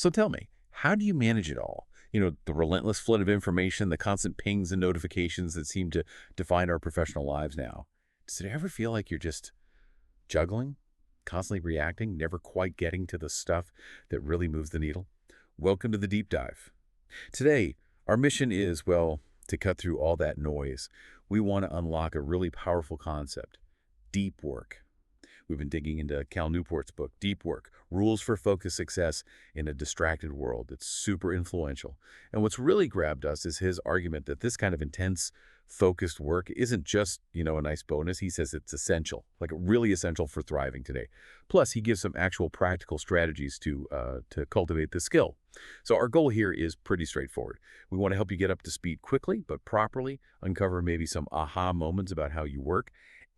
So tell me, how do you manage it all? The relentless flood of information, the constant pings and notifications that seem to define our professional lives now. Does it ever feel like you're just juggling, constantly reacting, never quite getting to the stuff that really moves the needle? Welcome to the deep dive. Today, our mission is, well, to cut through all that noise. We want to unlock a really powerful concept, deep work. We've been digging into Cal Newport's book, Deep Work, Rules for Focused Success in a Distracted World. It's super influential. And what's really grabbed us is his argument that this kind of intense, focused work isn't just, a nice bonus. He says it's essential, like really essential for thriving today. Plus, he gives some actual practical strategies to cultivate the skill. So our goal here is pretty straightforward. We want to help you get up to speed quickly, but properly, uncover maybe some aha moments about how you work,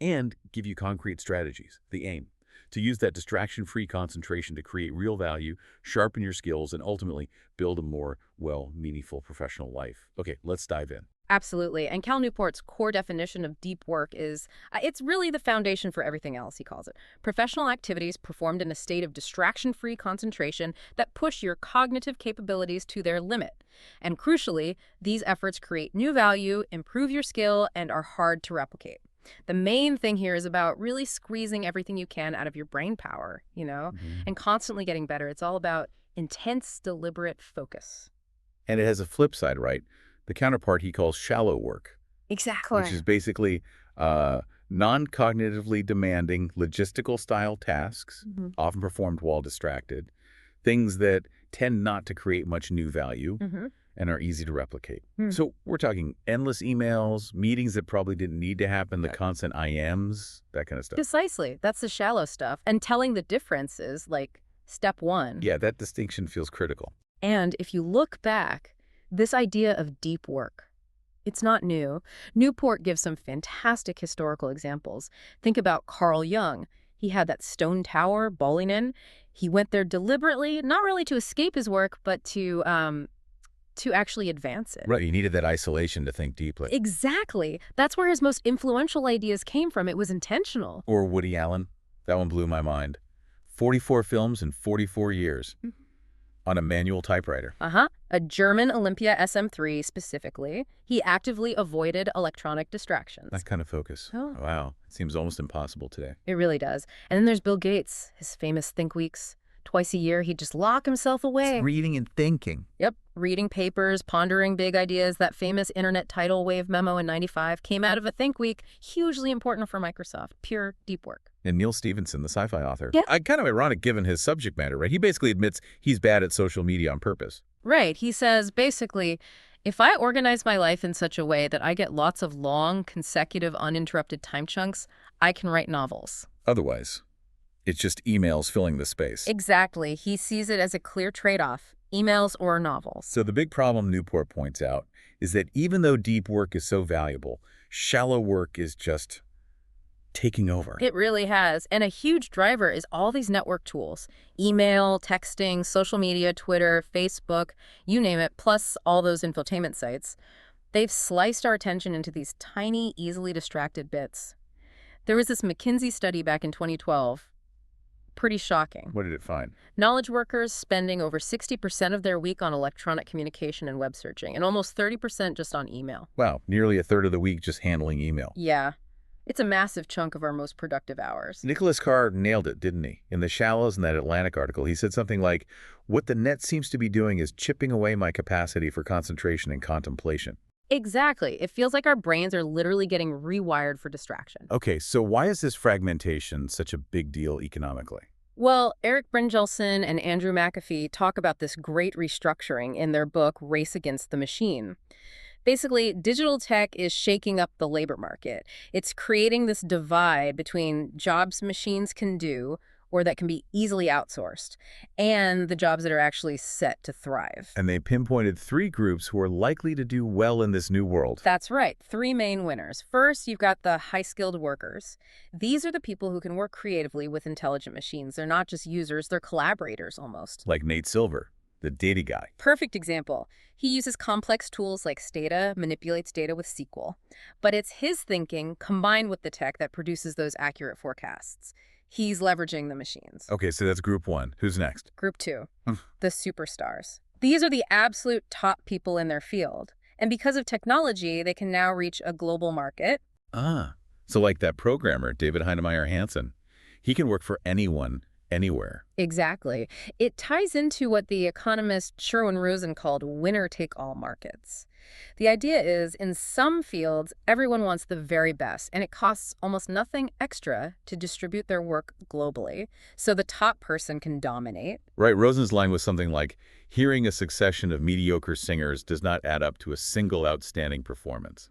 and give you concrete strategies. The aim, to use that distraction-free concentration to create real value, sharpen your skills, and ultimately build a more, meaningful professional life. Okay, let's dive in. Absolutely. And Cal Newport's core definition of deep work is, it's really the foundation for everything else, he calls it. Professional activities performed in a state of distraction-free concentration that push your cognitive capabilities to their limit. And crucially, these efforts create new value, improve your skill, and are hard to replicate. The main thing here is about really squeezing everything you can out of your brain power, and constantly getting better. It's all about intense, deliberate focus. And it has a flip side, right? The counterpart he calls shallow work, Exactly. which is basically non-cognitively demanding logistical-style tasks, often performed while distracted, things that tend not to create much new value and are easy to replicate. So we're talking endless emails, meetings that probably didn't need to happen, the constant IMs, that kind of stuff. Precisely. That's the shallow stuff. And telling the differences, like step one. Yeah, that distinction feels critical. And if you look back, this idea of deep work, it's not new. Newport gives some fantastic historical examples. Think about Carl Jung. He had that stone tower, Bollingen. He went there deliberately, not really to escape his work, but to actually advance it. Right, you needed that isolation to think deeply. Exactly. That's where his most influential ideas came from. It was intentional. Or Woody Allen. That one blew my mind. 44 films in 44 years on a manual typewriter. A German Olympia SM3 specifically. He actively avoided electronic distractions. That kind of focus. Oh. Wow. It seems almost impossible today. It really does. And then there's Bill Gates, his famous Think Weeks. Twice a year, he'd just lock himself away. It's reading and thinking. Yep. Reading papers, pondering big ideas. That famous internet tidal wave memo in '95 came out of a Think Week. Hugely important for Microsoft. Pure deep work. And Neil Stephenson, the sci-fi author. Yeah. Kind of ironic given his subject matter, right? He basically admits he's bad at social media on purpose. Right. He says, basically, if I organize my life in such a way that I get lots of long, consecutive, uninterrupted time chunks, I can write novels. Otherwise, it's just emails filling the space. Exactly. He sees it as a clear trade-off, emails or novels. So the big problem Newport points out is that even though deep work is so valuable, shallow work is just taking over. It really has. And a huge driver is all these network tools. Email, texting, social media, Twitter, Facebook, you name it, plus all those infotainment sites. They've sliced our attention into these tiny, easily distracted bits. There was this McKinsey study back in 2012. Pretty shocking. What did it find? Knowledge workers spending over 60% of their week on electronic communication and web searching, and almost 30% just on email. Wow, nearly a third of the week just handling email. Yeah. It's a massive chunk of our most productive hours. Nicholas Carr nailed it, didn't he? In The Shallows, in that Atlantic article, he said something like, what the net seems to be doing is chipping away my capacity for concentration and contemplation. Exactly. It feels like our brains are literally getting rewired for distraction. Okay, so why is this fragmentation such a big deal economically? Well, Eric Brynjolfsson and Andrew McAfee talk about this great restructuring in their book, Race Against the Machine. Basically, digital tech is shaking up the labor market. It's creating this divide between jobs machines can do, or that can be easily outsourced, and the jobs that are actually set to thrive. And they pinpointed 3 groups who are likely to do well in this new world. That's right. 3 main winners. First, you've got the high-skilled workers. These are the people who can work creatively with intelligent machines. They're not just users, they're collaborators almost. Like Nate Silver, the data guy. Perfect example. He uses complex tools like Stata, manipulates data with SQL. But it's his thinking combined with the tech that produces those accurate forecasts. He's leveraging the machines. Okay, so that's group one. Who's next? Group 2, Hmm. the superstars. These are the absolute top people in their field. And because of technology, they can now reach a global market. Ah, so like that programmer, David Heinemeier Hansson. He can work for anyone, anywhere. Exactly. It ties into what the economist Sherwin Rosen called winner-take-all markets. The idea is, in some fields, everyone wants the very best, and it costs almost nothing extra to distribute their work globally, so the top person can dominate. Right, Rosen's line was something like, hearing a succession of mediocre singers does not add up to a single outstanding performance.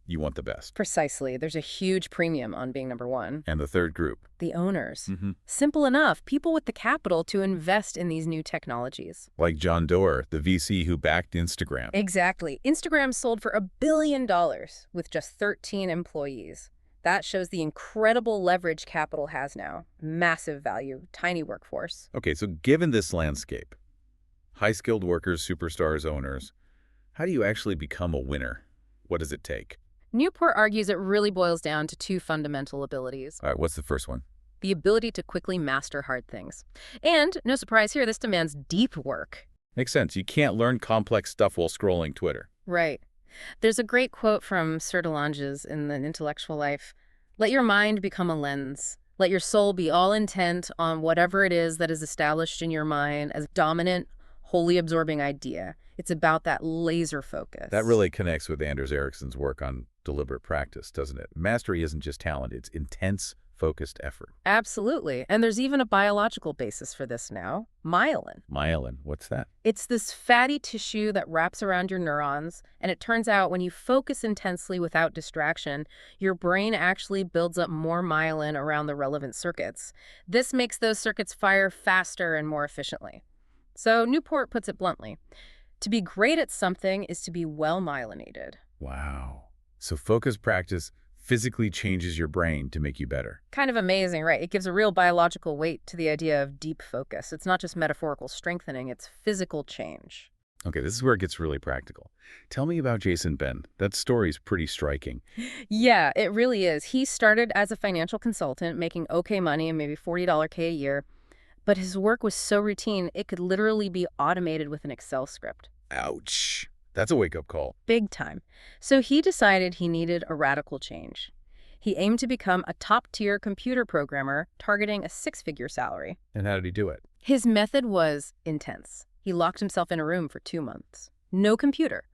You want the best. Precisely. There's a huge premium on being number one. And the third group. The owners. Mm-hmm. Simple enough. People with the capital to invest in these new technologies. Like John Doerr, the VC who backed Instagram. Exactly. Instagram sold for $1 billion with just 13 employees. That shows the incredible leverage capital has now. Massive value, tiny workforce. Okay, so given this landscape, high-skilled workers, superstars, owners, how do you actually become a winner? What does it take? Newport argues it really boils down to two fundamental abilities. All right, what's the first one? The ability to quickly master hard things. And, no surprise here, this demands deep work. Makes sense. You can't learn complex stuff while scrolling Twitter. Right. There's a great quote from Sertalanges in The Intellectual Life. Let your mind become a lens. Let your soul be all intent on whatever it is that is established in your mind as dominant, wholly absorbing idea. It's about that laser focus. That really connects with Anders Ericsson's work on deliberate practice, doesn't it? Mastery isn't just talent, it's intense, focused effort. Absolutely. And there's even a biological basis for this now. Myelin. Myelin, what's that? It's this fatty tissue that wraps around your neurons, and it turns out when you focus intensely without distraction, your brain actually builds up more myelin around the relevant circuits. This makes those circuits fire faster and more efficiently. So Newport puts it bluntly. To be great at something is to be well myelinated. Wow. So focused practice physically changes your brain to make you better. Kind of amazing, right? It gives a real biological weight to the idea of deep focus. It's not just metaphorical strengthening, it's physical change. Okay, this is where it gets really practical. Tell me about Jason Ben. That story's pretty striking. Yeah, it really is. He started as a financial consultant, making okay money and maybe $40K a year. But his work was so routine, it could literally be automated with an Excel script. Ouch. That's a wake-up call. Big time. So he decided he needed a radical change. He aimed to become a top-tier computer programmer, targeting a six-figure salary. And how did he do it? His method was intense. He locked himself in a room for 2 months. No computer.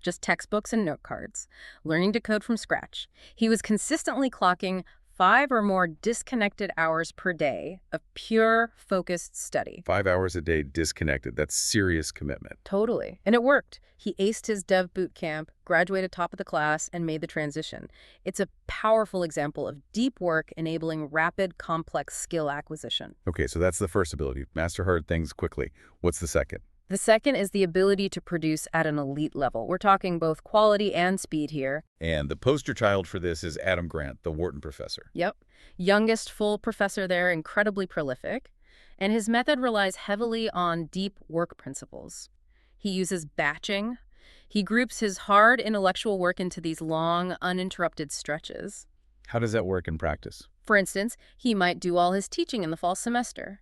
Just textbooks and note cards, learning to code from scratch. He was consistently clocking 5 or more disconnected hours per day of pure, focused study. 5 hours a day disconnected. That's serious commitment. Totally. And it worked. He aced his dev boot camp, graduated top of the class, and made the transition. It's a powerful example of deep work enabling rapid, complex skill acquisition. Okay, so that's the first ability. Master hard things quickly. What's the second? The second is the ability to produce at an elite level. We're talking both quality and speed here. And the poster child for this is Adam Grant, the Wharton professor. Yep. Youngest full professor there, incredibly prolific. And his method relies heavily on deep work principles. He uses batching. He groups his hard intellectual work into these long, uninterrupted stretches. How does that work in practice? For instance, he might do all his teaching in the fall semester.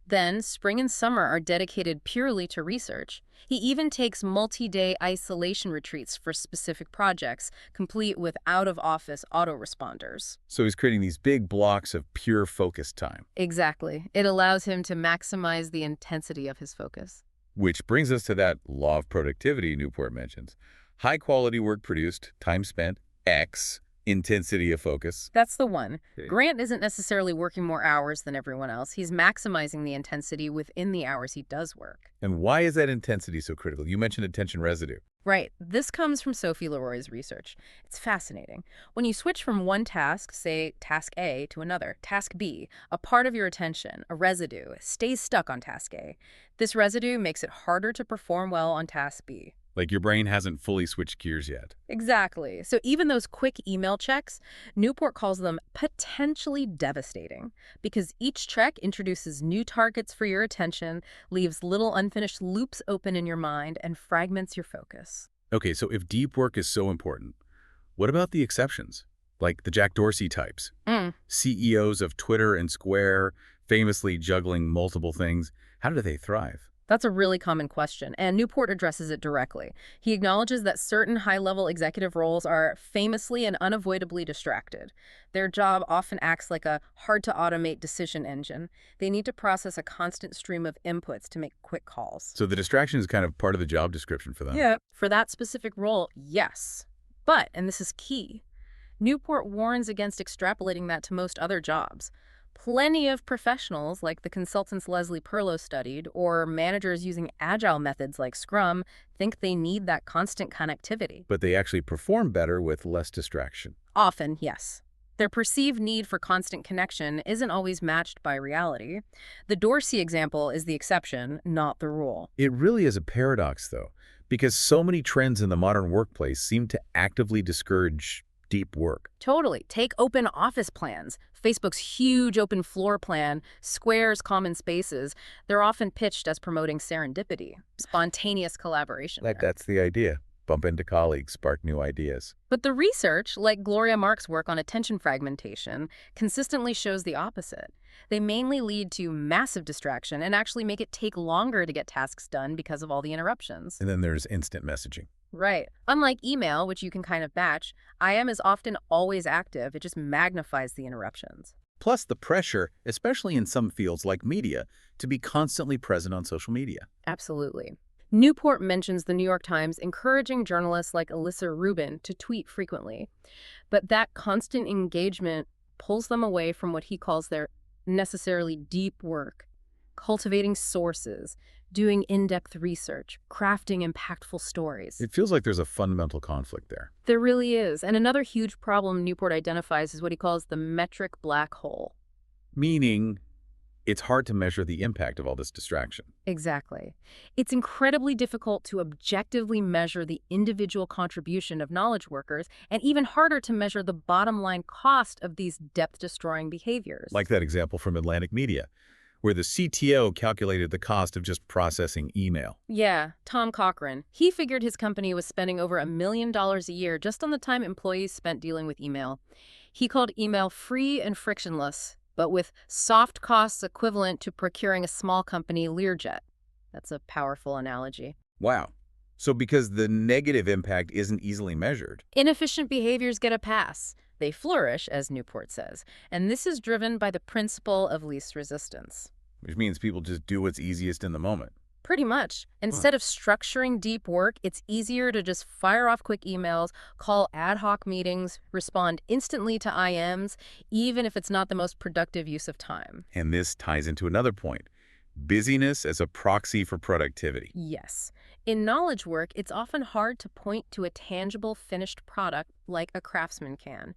Then, spring and summer are dedicated purely to research. He even takes multi-day isolation retreats for specific projects, complete with out-of-office autoresponders. So he's creating these big blocks of pure focus time. Exactly. It allows him to maximize the intensity of his focus. Which brings us to that law of productivity Newport mentions. High-quality work produced, time spent, X, intensity of focus. That's the one. Okay. Grant isn't necessarily working more hours than everyone else. He's maximizing the intensity within the hours he does work. And why is that intensity so critical? You mentioned attention residue. Right. This comes from Sophie Leroy's research. It's fascinating. When you switch from one task, say task A, to another, task B, a part of your attention, a residue, stays stuck on task A. This residue makes it harder to perform well on task B. Like your brain hasn't fully switched gears yet. Exactly. So even those quick email checks, Newport calls them potentially devastating because each check introduces new targets for your attention, leaves little unfinished loops open in your mind, and fragments your focus. Okay, so if deep work is so important, what about the exceptions? like the Jack Dorsey types, Mm. CEOs of Twitter and Square, famously juggling multiple things. How do they thrive? That's a really common question, and Newport addresses it directly. He acknowledges that certain high-level executive roles are famously and unavoidably distracted. Their job often acts like a hard-to-automate decision engine. They need to process a constant stream of inputs to make quick calls. So the distraction is kind of part of the job description for them. Yeah. For that specific role, yes. But, and this is key, Newport warns against extrapolating that to most other jobs. Plenty of professionals, like the consultants Leslie Perlow studied, or managers using agile methods like Scrum, think they need that constant connectivity. But they actually perform better with less distraction. Often, yes. Their perceived need for constant connection isn't always matched by reality. The Dorsey example is the exception, not the rule. It really is a paradox, though, because so many trends in the modern workplace seem to actively discourage deep work. Totally. Take open office plans. Facebook's huge open floor plan, Square's common spaces, they're often pitched as promoting serendipity, spontaneous collaboration. That's the idea. Bump into colleagues, spark new ideas. But the research, like Gloria Mark's work on attention fragmentation, consistently shows the opposite. They mainly lead to massive distraction and actually make it take longer to get tasks done because of all the interruptions. And then there's instant messaging. Right. Unlike email, which you can kind of batch, IM is often always active. It just magnifies the interruptions. Plus the pressure, especially in some fields like media, to be constantly present on social media. Absolutely. Newport mentions the New York Times encouraging journalists like Alyssa Rubin to tweet frequently. But that constant engagement pulls them away from what he calls their necessarily deep work, cultivating sources, doing in-depth research, crafting impactful stories. It feels like there's a fundamental conflict there. There really is. And another huge problem Newport identifies is what he calls the metric black hole. Meaning, it's hard to measure the impact of all this distraction. Exactly. It's incredibly difficult to objectively measure the individual contribution of knowledge workers, and even harder to measure the bottom line cost of these depth-destroying behaviors. Like that example from Atlantic Media, where the CTO calculated the cost of just processing email. Yeah, Tom Cochran. He figured his company was spending over $1 million a year just on the time employees spent dealing with email. He called email free and frictionless, but with soft costs equivalent to procuring a small company Learjet. That's a powerful analogy. Wow. So because the negative impact isn't easily measured. Inefficient behaviors get a pass. They flourish, as Newport says, and this is driven by the principle of least resistance. Which means people just do what's easiest in the moment. Pretty much. Instead of structuring deep work, it's easier to just fire off quick emails, call ad hoc meetings, respond instantly to IMs, even if it's not the most productive use of time. And this ties into another point. Busyness as a proxy for productivity. Yes. In knowledge work, it's often hard to point to a tangible finished product like a craftsman can.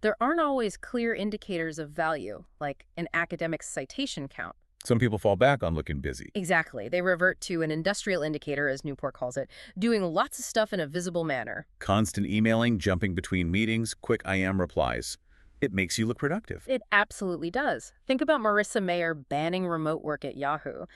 There aren't always clear indicators of value, like an academic citation count. Some people fall back on looking busy. Exactly. They revert to an industrial indicator, as Newport calls it, doing lots of stuff in a visible manner. Constant emailing, jumping between meetings, quick IM replies. It makes you look productive. It absolutely does. Think about Marissa Mayer banning remote work at Yahoo.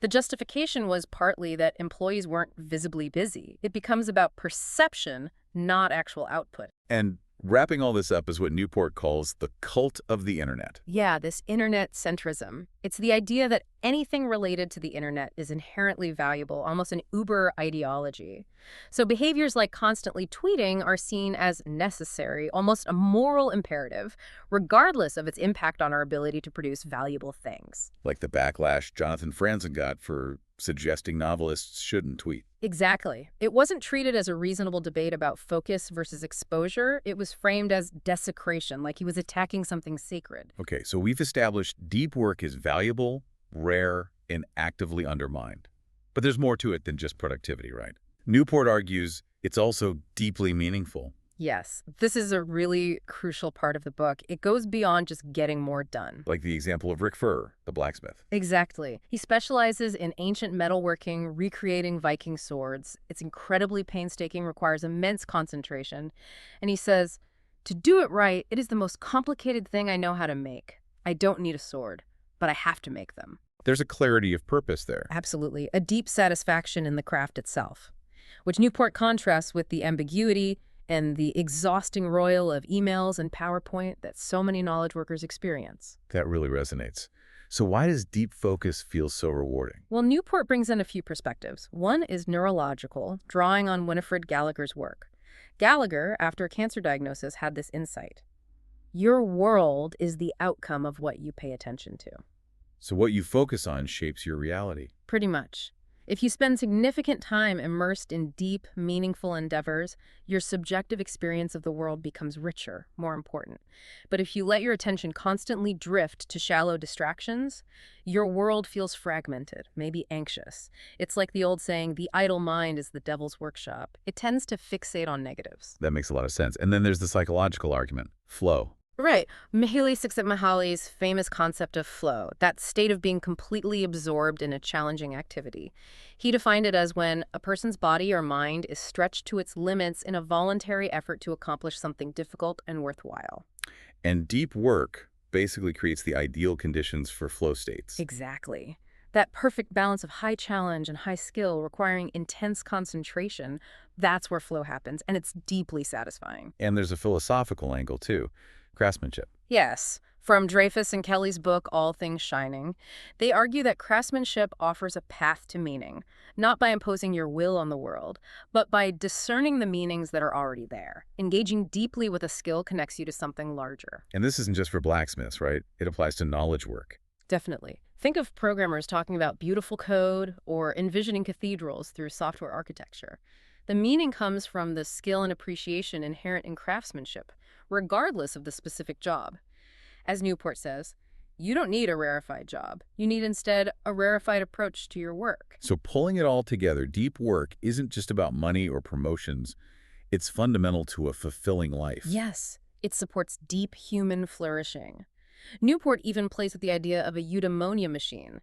The justification was partly that employees weren't visibly busy. It becomes about perception, not actual output. And wrapping all this up is what Newport calls the cult of the internet. Yeah, this internet centrism. It's the idea that anything related to the internet is inherently valuable, almost an Uber ideology. So behaviors like constantly tweeting are seen as necessary, almost a moral imperative, regardless of its impact on our ability to produce valuable things. Like the backlash Jonathan Franzen got for suggesting novelists shouldn't tweet. Exactly. It wasn't treated as a reasonable debate about focus versus exposure. It was framed as desecration, like he was attacking something sacred. Okay, so we've established deep work is valuable, rare, and actively undermined. But there's more to it than just productivity, right? Newport argues it's also deeply meaningful. Yes, this is a really crucial part of the book. It goes beyond just getting more done. Like the example of Rick Furr, the blacksmith. Exactly. He specializes in ancient metalworking, recreating Viking swords. It's incredibly painstaking, requires immense concentration. And he says, "To do it right, it is the most complicated thing I know how to make. I don't need a sword, but I have to make them." There's a clarity of purpose there. Absolutely. A deep satisfaction in the craft itself, which Newport contrasts with the ambiguity and the exhausting roil of emails and PowerPoint that so many knowledge workers experience. That really resonates. So why does deep focus feel so rewarding? Well, Newport brings in a few perspectives. One is neurological, drawing on Winifred Gallagher's work. Gallagher, after a cancer diagnosis, had this insight. Your world is the outcome of what you pay attention to. So what you focus on shapes your reality. Pretty much. If you spend significant time immersed in deep, meaningful endeavors, your subjective experience of the world becomes richer, more important. But if you let your attention constantly drift to shallow distractions, your world feels fragmented, maybe anxious. It's like the old saying, the idle mind is the devil's workshop. It tends to fixate on negatives. That makes a lot of sense. And then there's the psychological argument, flow. Right. Mihaly Csikszentmihalyi's famous concept of flow, that state of being completely absorbed in a challenging activity. He defined it as when a person's body or mind is stretched to its limits in a voluntary effort to accomplish something difficult and worthwhile. And deep work basically creates the ideal conditions for flow states. Exactly. That perfect balance of high challenge and high skill requiring intense concentration, that's where flow happens, and it's deeply satisfying. And there's a philosophical angle, too. Craftsmanship. Yes. From Dreyfus and Kelly's book, All Things Shining, they argue that craftsmanship offers a path to meaning, not by imposing your will on the world, but by discerning the meanings that are already there. Engaging deeply with a skill connects you to something larger. And this isn't just for blacksmiths, right? It applies to knowledge work. Definitely. Think of programmers talking about beautiful code or envisioning cathedrals through software architecture. The meaning comes from the skill and appreciation inherent in craftsmanship, regardless of the specific job. As Newport says, you don't need a rarefied job. You need instead a rarefied approach to your work. So pulling it all together, deep work isn't just about money or promotions. It's fundamental to a fulfilling life. Yes, it supports deep human flourishing. Newport even plays with the idea of a eudaimonia machine,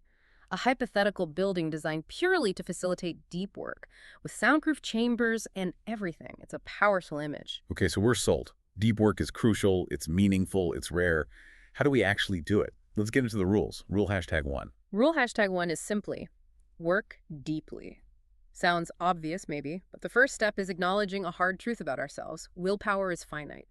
a hypothetical building designed purely to facilitate deep work, with soundproof chambers and everything. It's a powerful image. Okay, so we're sold. Deep work is crucial, it's meaningful, it's rare. How do we actually do it? Let's get into the rules. Rule #1. Rule #1 is simply, work deeply. Sounds obvious, maybe, but the first step is acknowledging a hard truth about ourselves. Willpower is finite.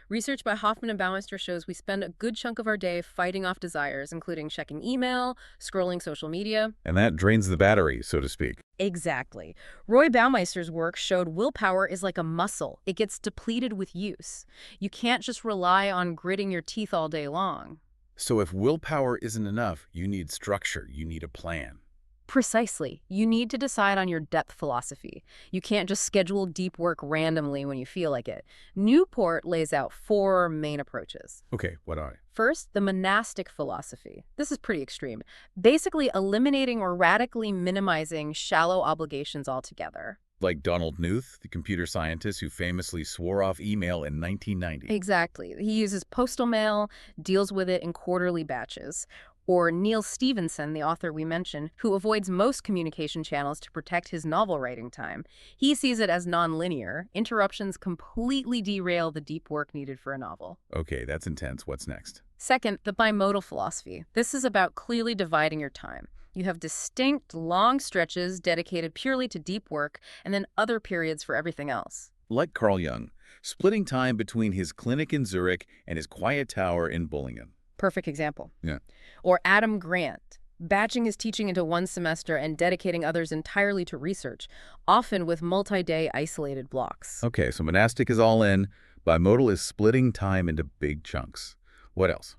Research by Hoffman and Baumeister shows we spend a good chunk of our day fighting off desires, including checking email, scrolling social media. And that drains the battery, so to speak. Exactly. Roy Baumeister's work showed willpower is like a muscle. It gets depleted with use. You can't just rely on gritting your teeth all day long. So if willpower isn't enough, you need structure, you need a plan. Precisely. You need to decide on your depth philosophy. You can't just schedule deep work randomly when you feel like it. Newport lays out 4 main approaches. Okay, what are they? First, the monastic philosophy. This is pretty extreme. Basically eliminating or radically minimizing shallow obligations altogether. Like Donald Knuth, the computer scientist who famously swore off email in 1990. Exactly. He uses postal mail, deals with it in quarterly batches. Or Neil Stephenson, the author we mentioned, who avoids most communication channels to protect his novel writing time. He sees it as nonlinear. Interruptions completely derail the deep work needed for a novel. Okay, that's intense. What's next? Second, the bimodal philosophy. This is about clearly dividing your time. You have distinct, long stretches dedicated purely to deep work, and then other periods for everything else. Like Carl Jung, splitting time between his clinic in Zurich and his quiet tower in Bullingen. Perfect example. Yeah. Or Adam Grant, batching his teaching into one semester and dedicating others entirely to research, often with multi-day isolated blocks. Okay, so monastic is all in. Bimodal is splitting time into big chunks. What else?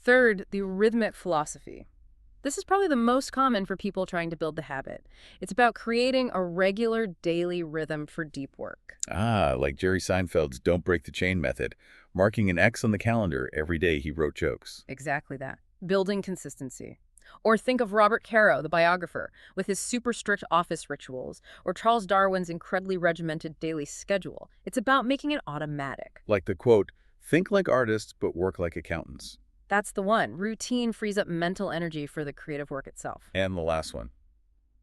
Third, the rhythmic philosophy. This is probably the most common for people trying to build the habit. It's about creating a regular daily rhythm for deep work. Ah, like Jerry Seinfeld's Don't Break the Chain method, marking an X on the calendar every day he wrote jokes. Exactly that. Building consistency. Or think of Robert Caro, the biographer, with his super strict office rituals, or Charles Darwin's incredibly regimented daily schedule. It's about making it automatic. Like the quote, think like artists but work like accountants. That's the one. Routine frees up mental energy for the creative work itself. And the last one,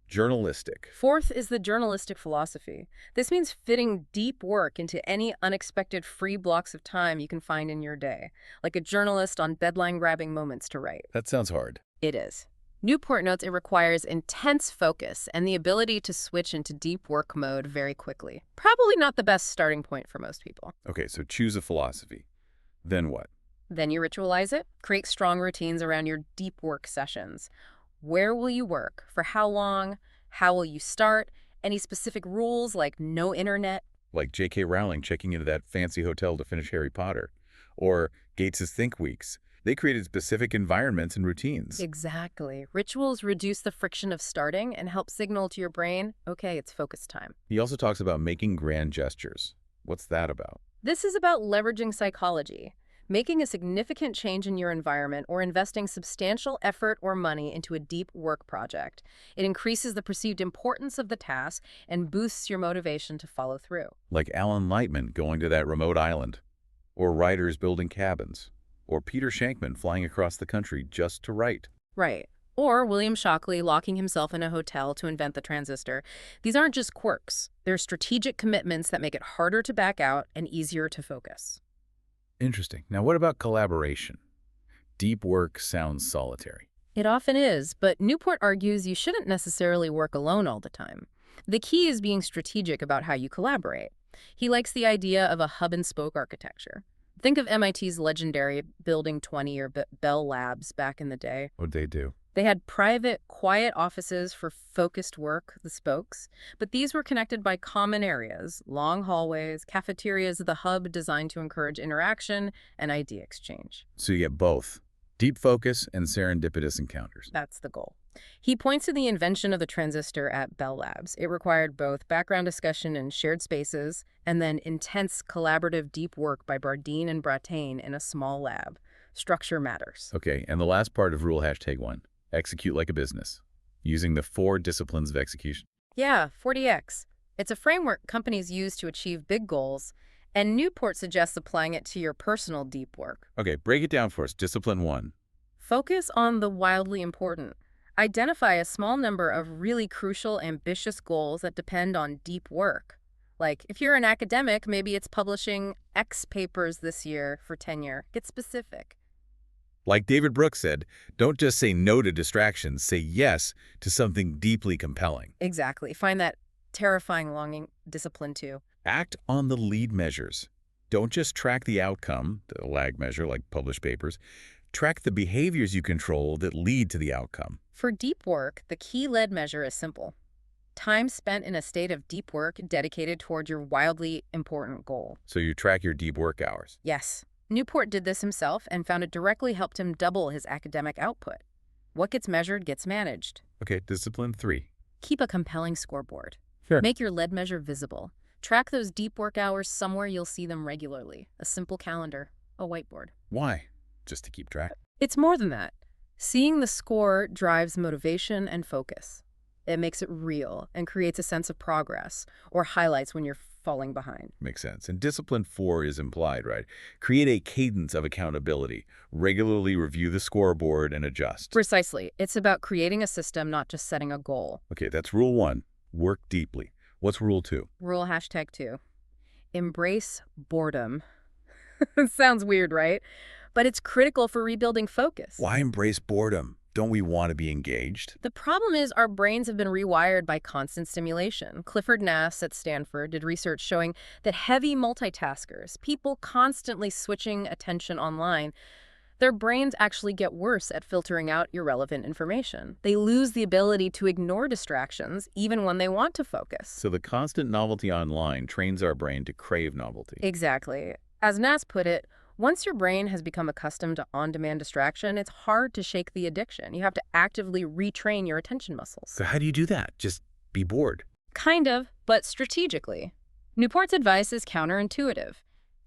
journalistic. Fourth is the journalistic philosophy. This means fitting deep work into any unexpected free blocks of time you can find in your day, like a journalist on deadline-grabbing moments to write. That sounds hard. It is. Newport notes it requires intense focus and the ability to switch into deep work mode very quickly. Probably not the best starting point for most people. Okay, so choose a philosophy. Then what? Then you ritualize it. Create strong routines around your deep work sessions. Where will you work? For how long? How will you start? Any specific rules like no internet? Like J.K. Rowling checking into that fancy hotel to finish Harry Potter. Or Gates's Think Weeks. They created specific environments and routines. Exactly. Rituals reduce the friction of starting and help signal to your brain, okay, it's focus time. He also talks about making grand gestures. What's that about? This is about leveraging psychology, making a significant change in your environment or investing substantial effort or money into a deep work project. It increases the perceived importance of the task and boosts your motivation to follow through. Like Alan Lightman going to that remote island. Or writers building cabins. Or Peter Shankman flying across the country just to write. Right. Or William Shockley locking himself in a hotel to invent the transistor. These aren't just quirks. They're strategic commitments that make it harder to back out and easier to focus. Interesting. Now what about collaboration? Deep work sounds solitary. It often is, but Newport argues you shouldn't necessarily work alone all the time. The key is being strategic about how you collaborate. He likes the idea of a hub-and-spoke architecture. Think of MIT's legendary Building 20 or Bell Labs back in the day. What'd they do? They had private, quiet offices for focused work, the spokes, but these were connected by common areas, long hallways, cafeterias, the hub designed to encourage interaction and idea exchange. So you get both. Deep focus and serendipitous encounters. That's the goal. He points to the invention of the transistor at Bell Labs. It required both background discussion in shared spaces and then intense collaborative deep work by Bardeen and Brattain in a small lab. Structure matters. Okay, and the last part of rule #1, execute like a business, using the 4 disciplines of execution. Yeah, 40X. It's a framework companies use to achieve big goals, and Newport suggests applying it to your personal deep work. Okay, break it down for us. Discipline 1. Focus on the wildly important. Identify a small number of really crucial, ambitious goals that depend on deep work. Like, if you're an academic, maybe it's publishing X papers this year for tenure. Get specific. Like David Brooks said, don't just say no to distractions, say yes to something deeply compelling. Exactly. Find that terrifying longing discipline too. Act on the lead measures. Don't just track the outcome, the lag measure like published papers. Track the behaviors you control that lead to the outcome. For deep work, the key lead measure is simple. Time spent in a state of deep work dedicated toward your wildly important goal. So you track your deep work hours. Yes. Newport did this himself and found it directly helped him double his academic output. What gets measured gets managed. Okay, discipline 3. Keep a compelling scoreboard. Sure. Make your lead measure visible. Track those deep work hours somewhere you'll see them regularly. A simple calendar, a whiteboard. Why? Just to keep track. It's more than that. Seeing the score drives motivation and focus. It makes it real and creates a sense of progress or highlights when you're falling behind. Makes sense. And discipline 4 is implied, right? Create a cadence of accountability. Regularly review the scoreboard and adjust. Precisely. It's about creating a system, not just setting a goal. Okay, that's rule 1. Work deeply. What's rule 2? Rule #2. Embrace boredom. Sounds weird, right? But it's critical for rebuilding focus. Why embrace boredom? Don't we want to be engaged? The problem is our brains have been rewired by constant stimulation. Clifford Nass at Stanford did research showing that heavy multitaskers, people constantly switching attention online, their brains actually get worse at filtering out irrelevant information. They lose the ability to ignore distractions even when they want to focus. So the constant novelty online trains our brain to crave novelty. Exactly. As Nass put it, once your brain has become accustomed to on-demand distraction, it's hard to shake the addiction. You have to actively retrain your attention muscles. So how do you do that? Just be bored? Kind of, but strategically. Newport's advice is counterintuitive.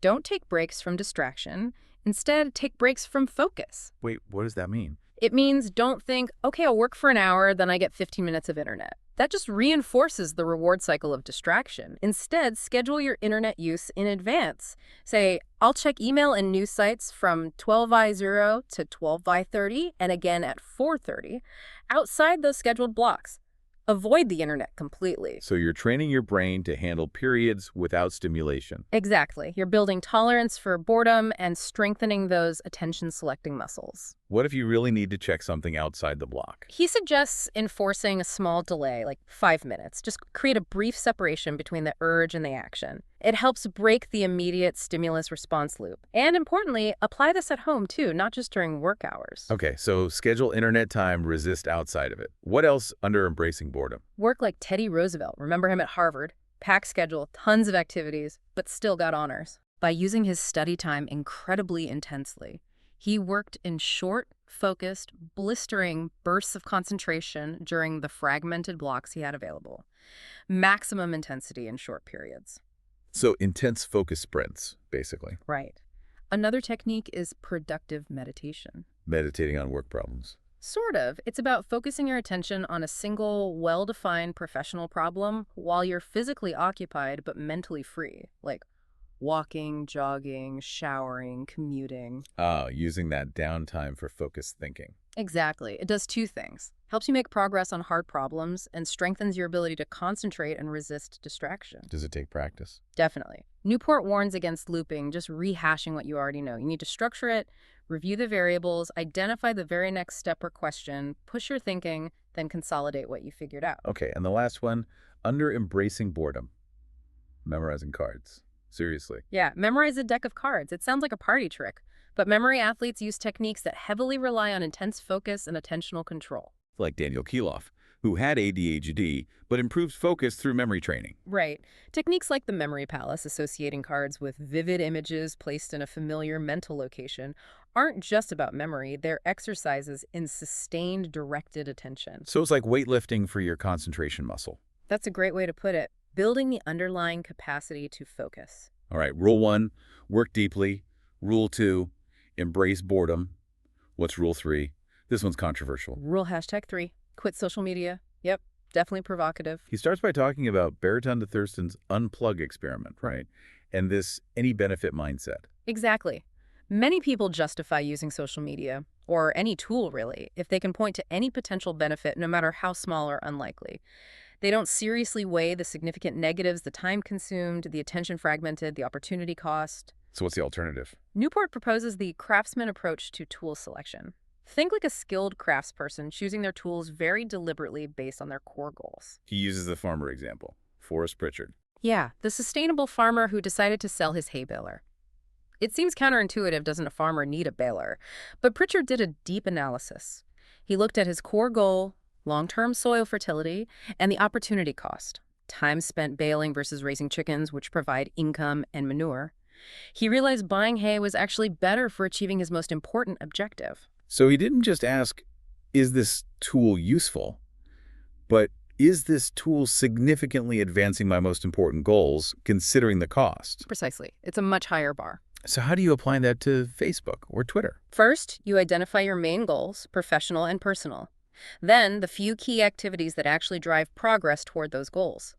Don't take breaks from distraction. Instead, take breaks from focus. Wait, what does that mean? It means don't think, okay, I'll work for an hour, then I get 15 minutes of internet. That just reinforces the reward cycle of distraction. Instead, schedule your internet use in advance. Say, I'll check email and news sites from 12:00 to 12:30 and again at 4:30 outside those scheduled blocks. Avoid the internet completely. So you're training your brain to handle periods without stimulation. Exactly. You're building tolerance for boredom and strengthening those attention-selecting muscles. What if you really need to check something outside the block? He suggests enforcing a small delay, like 5 minutes. Just create a brief separation between the urge and the action. It helps break the immediate stimulus response loop. And importantly, apply this at home too, not just during work hours. Okay, so schedule internet time, resist outside of it. What else under embracing boredom? Work like Teddy Roosevelt. Remember him at Harvard? Packed schedule, tons of activities, but still got honors. By using his study time incredibly intensely, he worked in short, focused, blistering bursts of concentration during the fragmented blocks he had available. Maximum intensity in short periods. So intense focus sprints, basically. Right. Another technique is productive meditation. Meditating on work problems. Sort of. It's about focusing your attention on a single, well-defined professional problem while you're physically occupied but mentally free, like walking, jogging, showering, commuting. Ah, using that downtime for focused thinking. Exactly. It does two things. Helps you make progress on hard problems and strengthens your ability to concentrate and resist distraction. Does it take practice? Definitely. Newport warns against looping, just rehashing what you already know. You need to structure it, review the variables, identify the very next step or question, push your thinking, then consolidate what you figured out. Okay, and the last one, under embracing boredom. Memorizing cards. Seriously. Yeah, memorize a deck of cards. It sounds like a party trick, but memory athletes use techniques that heavily rely on intense focus and attentional control. Like Daniel Keeloff, who had ADHD, but improved focus through memory training. Right. Techniques like the memory palace, associating cards with vivid images placed in a familiar mental location, aren't just about memory. They're exercises in sustained, directed attention. So it's like weightlifting for your concentration muscle. That's a great way to put it. Building the underlying capacity to focus. All right, rule 1, work deeply. Rule 2, embrace boredom. What's rule 3? This one's controversial. Rule #3, quit social media. Yep, definitely provocative. He starts by talking about Barutan de Thurston's unplug experiment, right? And this any benefit mindset. Exactly. Many people justify using social media, or any tool really, if they can point to any potential benefit, no matter how small or unlikely. They don't seriously weigh the significant negatives, the time consumed, the attention fragmented, the opportunity cost. So what's the alternative? Newport proposes the craftsman approach to tool selection. Think like a skilled craftsperson choosing their tools very deliberately based on their core goals. He uses the farmer example, Forrest Pritchard. Yeah, the sustainable farmer who decided to sell his hay baler. It seems counterintuitive, doesn't a farmer need a baler? But Pritchard did a deep analysis. He looked at his core goal, long-term soil fertility, and the opportunity cost, time spent baling versus raising chickens, which provide income and manure. He realized buying hay was actually better for achieving his most important objective. So he didn't just ask, is this tool useful? But is this tool significantly advancing my most important goals, considering the cost? Precisely. It's a much higher bar. So how do you apply that to Facebook or Twitter? First, you identify your main goals, professional and personal. Then, the few key activities that actually drive progress toward those goals.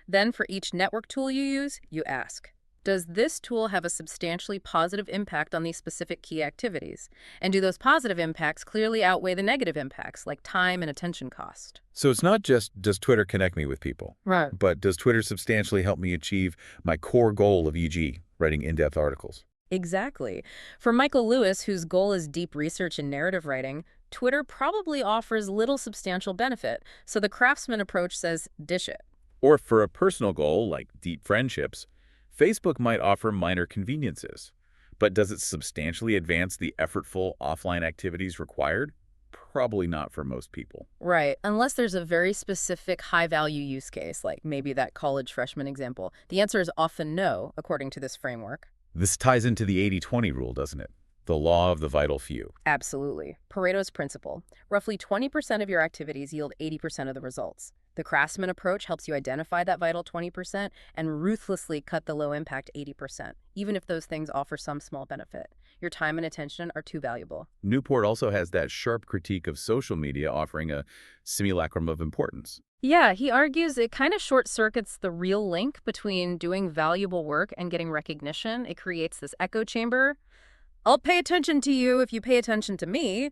Then, for each network tool you use, you ask, does this tool have a substantially positive impact on these specific key activities? And do those positive impacts clearly outweigh the negative impacts, like time and attention cost? So it's not just, does Twitter connect me with people? Right. But does Twitter substantially help me achieve my core goal of, e.g., writing in-depth articles? Exactly. For Michael Lewis, whose goal is deep research and narrative writing, Twitter probably offers little substantial benefit, so the craftsman approach says dish it. Or for a personal goal, like deep friendships, Facebook might offer minor conveniences. But does it substantially advance the effortful offline activities required? Probably not for most people. Right, unless there's a very specific high-value use case, like maybe that college freshman example. The answer is often no, according to this framework. This ties into the 80-20 rule, doesn't it? The law of the vital few. Absolutely. Pareto's principle. Roughly 20% of your activities yield 80% of the results. The craftsman approach helps you identify that vital 20% and ruthlessly cut the low-impact 80%, even if those things offer some small benefit. Your time and attention are too valuable. Newport also has that sharp critique of social media offering a simulacrum of importance. Yeah, he argues it kind of short-circuits the real link between doing valuable work and getting recognition. It creates this echo chamber. I'll pay attention to you if you pay attention to me,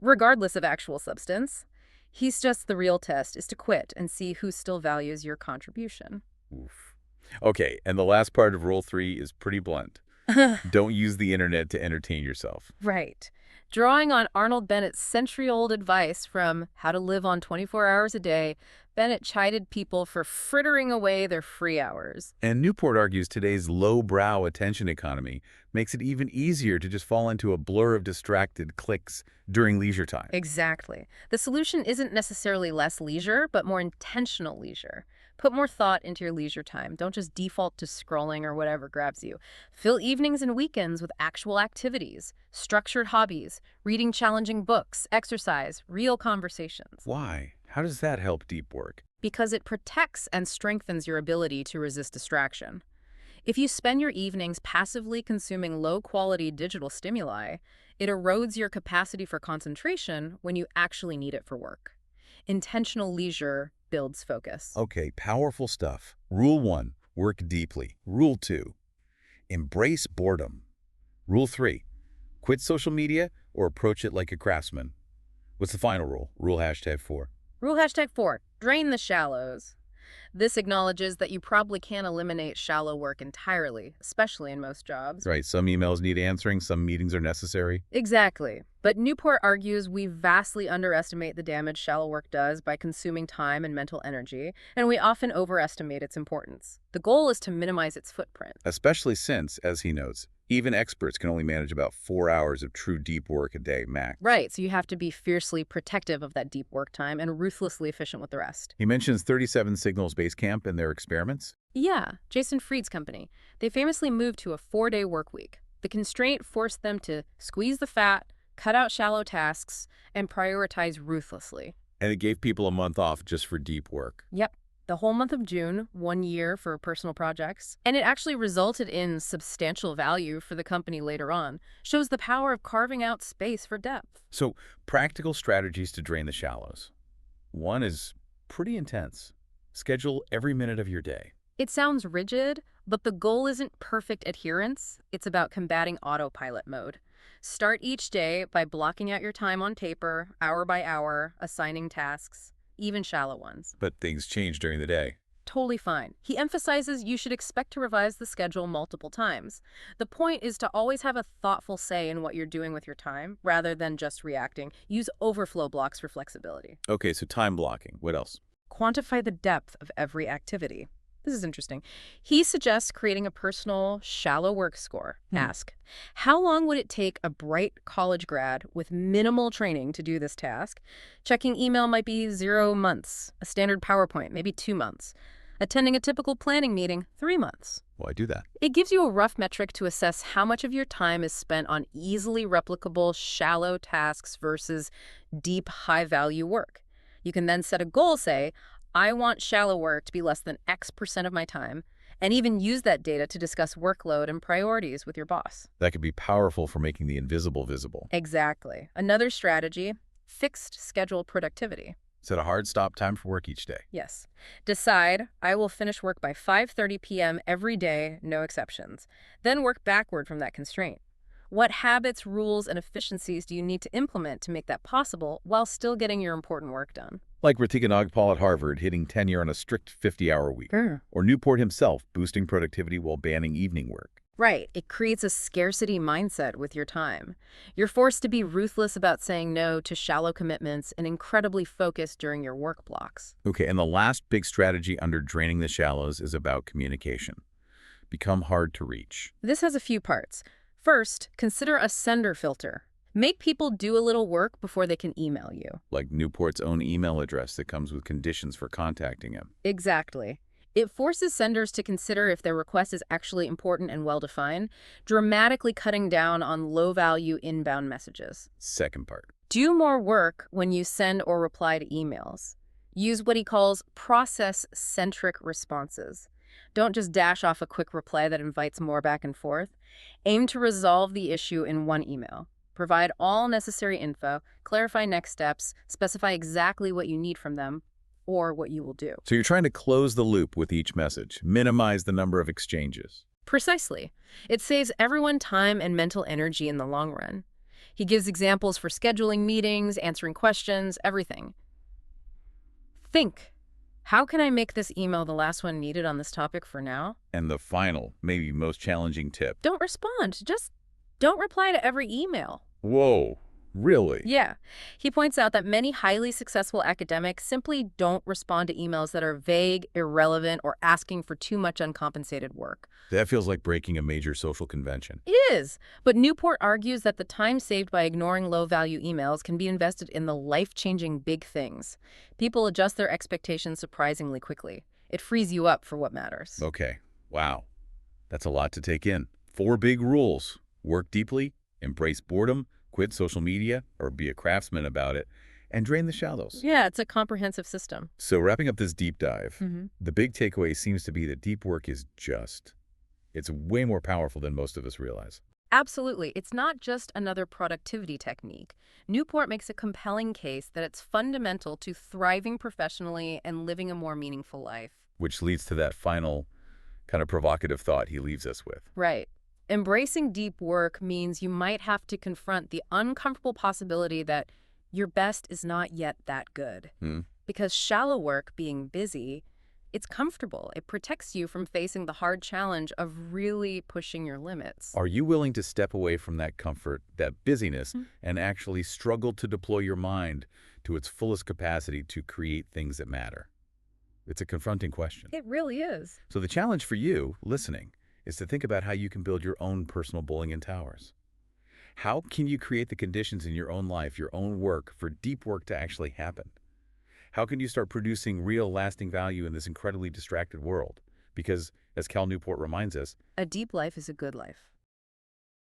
regardless of actual substance. He's just the real test is to quit and see who still values your contribution. Oof. Okay, and the last part of Rule 3 is pretty blunt. Don't use the internet to entertain yourself. Right. Drawing on Arnold Bennett's century-old advice from How to Live on 24 Hours a Day, Bennett chided people for frittering away their free hours. And Newport argues today's low-brow attention economy makes it even easier to just fall into a blur of distracted clicks during leisure time. Exactly. The solution isn't necessarily less leisure, but more intentional leisure. Put more thought into your leisure time. Don't just default to scrolling or whatever grabs you. Fill evenings and weekends with actual activities, structured hobbies, reading challenging books, exercise, real conversations. Why? How does that help deep work? Because it protects and strengthens your ability to resist distraction. If you spend your evenings passively consuming low-quality digital stimuli, it erodes your capacity for concentration when you actually need it for work. Intentional leisure builds focus. Okay, powerful stuff. Rule 1, work deeply. Rule 2, embrace boredom. Rule 3, quit social media or approach it like a craftsman. What's the final rule? Rule #4. Rule #4, drain the shallows. This acknowledges that you probably can't eliminate shallow work entirely, especially in most jobs. Right, some emails need answering, some meetings are necessary. Exactly. But Newport argues we vastly underestimate the damage shallow work does by consuming time and mental energy, and we often overestimate its importance. The goal is to minimize its footprint. Especially since, as he notes, even experts can only manage about 4 hours of true deep work a day max. Right, so you have to be fiercely protective of that deep work time and ruthlessly efficient with the rest. He mentions 37 Signals Basecamp in their experiments. Yeah, Jason Fried's company. They famously moved to a 4-day work week. The constraint forced them to squeeze the fat, cut out shallow tasks, and prioritize ruthlessly. And it gave people a month off just for deep work. Yep. The whole month of June, 1 year for personal projects, and it actually resulted in substantial value for the company later on. Shows the power of carving out space for depth. So, practical strategies to drain the shallows. One is pretty intense. Schedule every minute of your day. It sounds rigid, but the goal isn't perfect adherence. It's about combating autopilot mode. Start each day by blocking out your time on paper, hour by hour, assigning tasks, even shallow ones. But things change during the day. Totally fine. He emphasizes you should expect to revise the schedule multiple times. The point is to always have a thoughtful say in what you're doing with your time, rather than just reacting. Use overflow blocks for flexibility. Okay, so time blocking. What else? Quantify the depth of every activity. This is interesting. He suggests creating a personal, shallow work score. Ask, how long would it take a bright college grad with minimal training to do this task? Checking email might be 0 months. A standard PowerPoint, maybe 2 months. Attending a typical planning meeting, 3 months. Well, I do that. It gives you a rough metric to assess how much of your time is spent on easily replicable, shallow tasks versus deep, high-value work. You can then set a goal, say, I want shallow work to be less than X% of my time, and even use that data to discuss workload and priorities with your boss. That could be powerful for making the invisible visible. Exactly. Another strategy, fixed schedule productivity. Set a hard stop time for work each day. Yes. Decide, I will finish work by 5:30 p.m. every day, no exceptions. Then work backward from that constraint. What habits, rules, and efficiencies do you need to implement to make that possible while still getting your important work done? Like Ritika Nagpal at Harvard hitting tenure on a strict 50-hour week. Sure. Or Newport himself boosting productivity while banning evening work. Right. It creates a scarcity mindset with your time. You're forced to be ruthless about saying no to shallow commitments and incredibly focused during your work blocks. Okay, and the last big strategy under draining the shallows is about communication. Become hard to reach. This has a few parts. First, consider a sender filter. Make people do a little work before they can email you. Like Newport's own email address that comes with conditions for contacting him. Exactly. It forces senders to consider if their request is actually important and well-defined, dramatically cutting down on low-value inbound messages. Second part. Do more work when you send or reply to emails. Use what he calls process-centric responses. Don't just dash off a quick reply that invites more back and forth. Aim to resolve the issue in one email. Provide all necessary info, clarify next steps, specify exactly what you need from them, or what you will do. So you're trying to close the loop with each message, minimize the number of exchanges. Precisely. It saves everyone time and mental energy in the long run. He gives examples for scheduling meetings, answering questions, everything. Think, how can I make this email the last one needed on this topic for now? And the final, maybe most challenging tip. Don't respond. Just don't reply to every email. Whoa, Really? Yeah. He points out that many highly successful academics simply don't respond to emails that are vague, irrelevant, or asking for too much uncompensated work. That feels like breaking a major social convention. It is. But Newport argues that the time saved by ignoring low-value emails can be invested in the life-changing big things. People adjust their expectations surprisingly quickly. It frees you up for what matters. Okay. Wow. That's a lot to take in. 4 big rules. Work deeply, embrace boredom, quit social media, or be a craftsman about it, and drain the shallows. Yeah, it's a comprehensive system. So wrapping up this deep dive, Mm-hmm. the big takeaway seems to be that deep work is just. It's way more powerful than most of us realize. Absolutely. It's not just another productivity technique. Newport makes a compelling case that it's fundamental to thriving professionally and living a more meaningful life. Which leads to that final kind of provocative thought he leaves us with. Right. Embracing deep work means you might have to confront the uncomfortable possibility that your best is not yet that good. Hmm? Because shallow work, being busy, it's comfortable. It protects you from facing the hard challenge of really pushing your limits. Are you willing to step away from that comfort, that busyness, and actually struggle to deploy your mind to its fullest capacity to create things that matter? It's a confronting question. It really is. So the challenge for you, listening, is to think about how you can build your own personal Bullion Towers. How can you create the conditions in your own life, your own work, for deep work to actually happen? How can you start producing real, lasting value in this incredibly distracted world? Because, as Cal Newport reminds us, A deep life is a good life.